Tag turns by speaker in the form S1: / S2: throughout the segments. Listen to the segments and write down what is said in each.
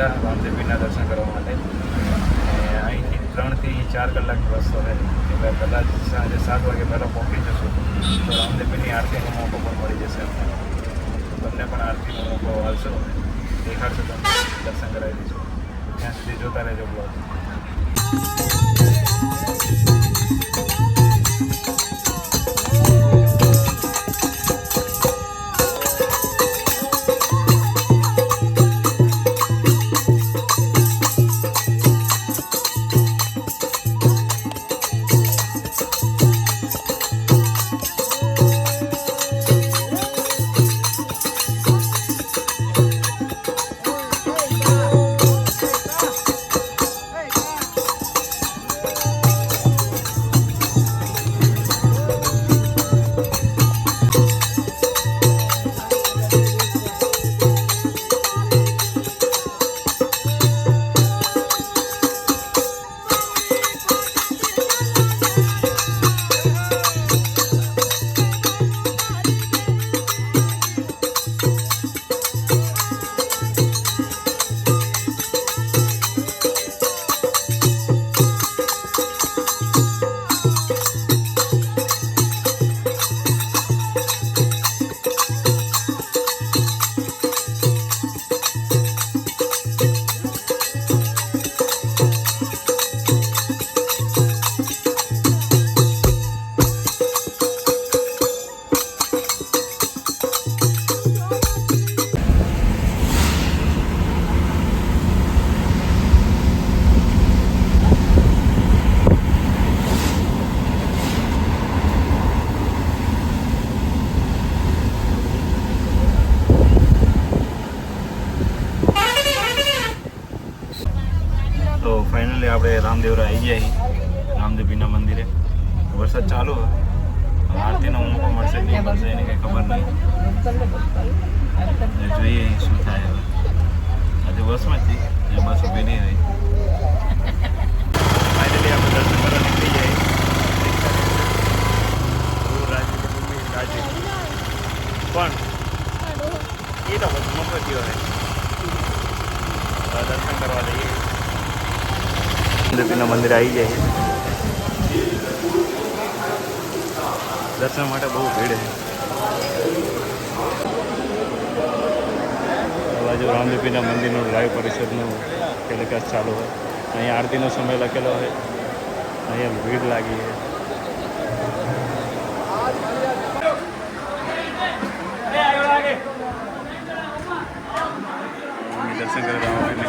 S1: આવ્યા રામદેવપીરના દર્શન કરવા માટે. અહીંથી 3 થી 4 કલાકનો રસ્તો છે એટલે કદાચ સાંજે 7 વાગે પહેલાં પહોંચી જશું તો રામદેવપીરની આરતીનો મોકો પણ મળી જશે. તમને પણ આરતીનો મોકો આવશો દેખાડશો, તમને દર્શન કરાવી દઈશું. ત્યાં સુધી જોતા રહેજો બ્લોગ. ફાઇનલી આપણે રામદેવરા આવી ગયા રામદેવપીરના મંદિરે. વરસાદ ચાલુ હોય, આરતીનો મોકો મળશે નહીં મળશે એની કંઈ ખબર નહીં. જોઈએ શું થાય હવે. આજે બસમાં જ હતી, બસ ઊભી નહીં રહી. ફાઇનલી આપણે દર્શન કરવા નીકળી જાય. પણ એ તો બસ મફતીઓ રહે. દર્શન કરવા જઈએ. રામદેવપીરના મંદિરે આવી જાય. દર્શન માટે બહુ ભીડ છે. બાજુ રામદેવપીરના મંદિરનું લાઈવ પરિષદનું ટેલિકાસ્ટ ચાલુ હોય. અહીંયા આરતીનો સમય લખેલો હોય. અહીંયા ભીડ લાગી છે. દર્શન કરી રામદેવપીને.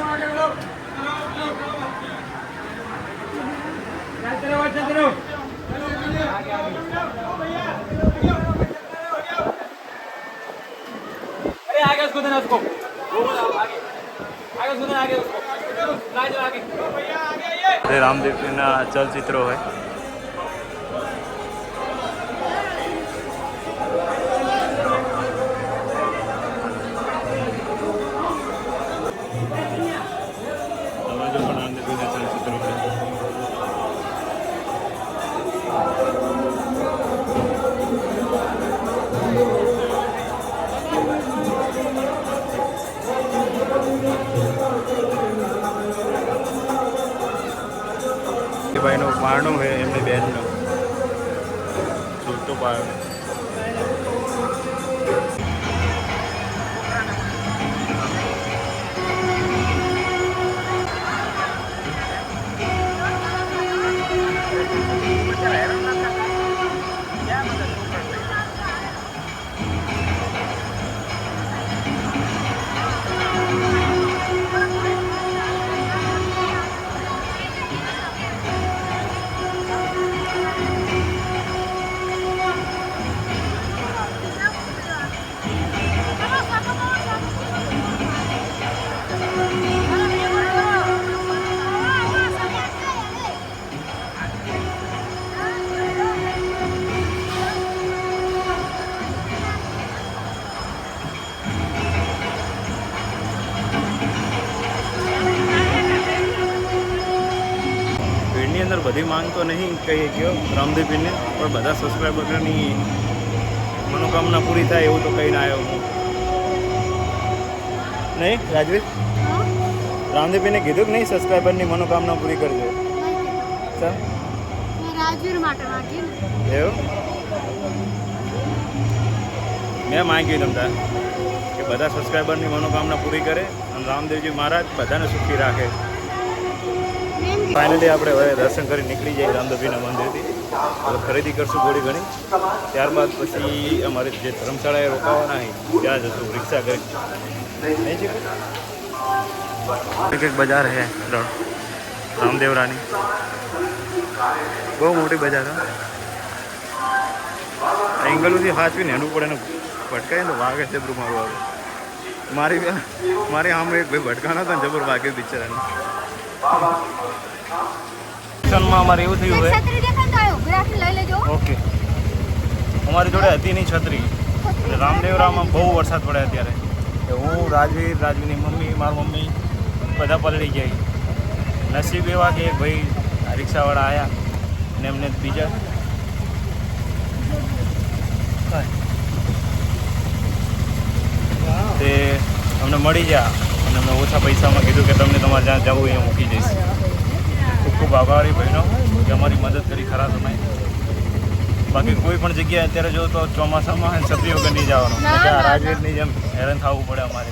S1: રામદેવપીરના ચલચિત્રો હોય. ભાઈનું પારણું છે, એમની બહેનનું છૂટું પારણું. અંદર બધી માંગ તો નહીં કહીએ ગયો રામદેવપીરને, પણ બધા સબસ્ક્રાઈબરની મનોકામના પૂરી થાય એવું તો કહીને આવ્યો હું. નહીં રાજવીર? રામદેવભાઈને કીધું કે નહીં સબસ્ક્રાઈબરની મનોકામના પૂરી કરજો સર
S2: રાજવીર માટે માંગ્યું
S1: એવું મેં માંગ્યું તમને કે બધા સબસ્ક્રાઈબરની મનોકામના પૂરી કરે અને રામદેવજી મહારાજ બધાને સુખી રાખે. ફાઇનલી આપણે હવે દર્શન કરી નીકળી જઈએ રામદેવજીના મંદિરથી. હવે ખરીદી કરશું થોડી ઘણી, ત્યારબાદ પછી અમારે જે ધર્મશાળાએ રોકાવાના હોય ત્યાં જશું રિક્ષા કરી. નહીં છે એક બજાર હે રામદેવરાની, બહુ મોટી બજાર હા. એંગલોથી હાચવીને એનું પડે ને ભટકાય ને તો વાગે જબરું મારું આવે. મારી આમ એક ભાઈ ભટકાણા હતા ને જબર વાગે બિચારાને. અમારે એવું થયું હોય ઓકે અમારી જોડે હતી નહીં છત્રી. રામદેવરામાં બહુ વરસાદ પડે અત્યારે. હું રાજવીરની મમ્મી મારી મમ્મી બધા પલળી જાય. નસીબ એવા કે એક ભાઈ રિક્ષાવાળા આવ્યા અને એમને બીજા તે અમને મળી ગયા અને અમને ઓછા પૈસામાં કીધું કે તમને તમારે જ્યાં જવું એ મૂકી જઈશ. ખૂબ ખૂબ આભારી ભાઈનો કે અમારી મદદ કરી ખરા સમય. બાકી કોઈ પણ જગ્યાએ અત્યારે જો તો ચોમાસામાં છત્રી વગર નહીં જવાનું, રાજવીરની જેમ હેરાન થવું પડે અમારે.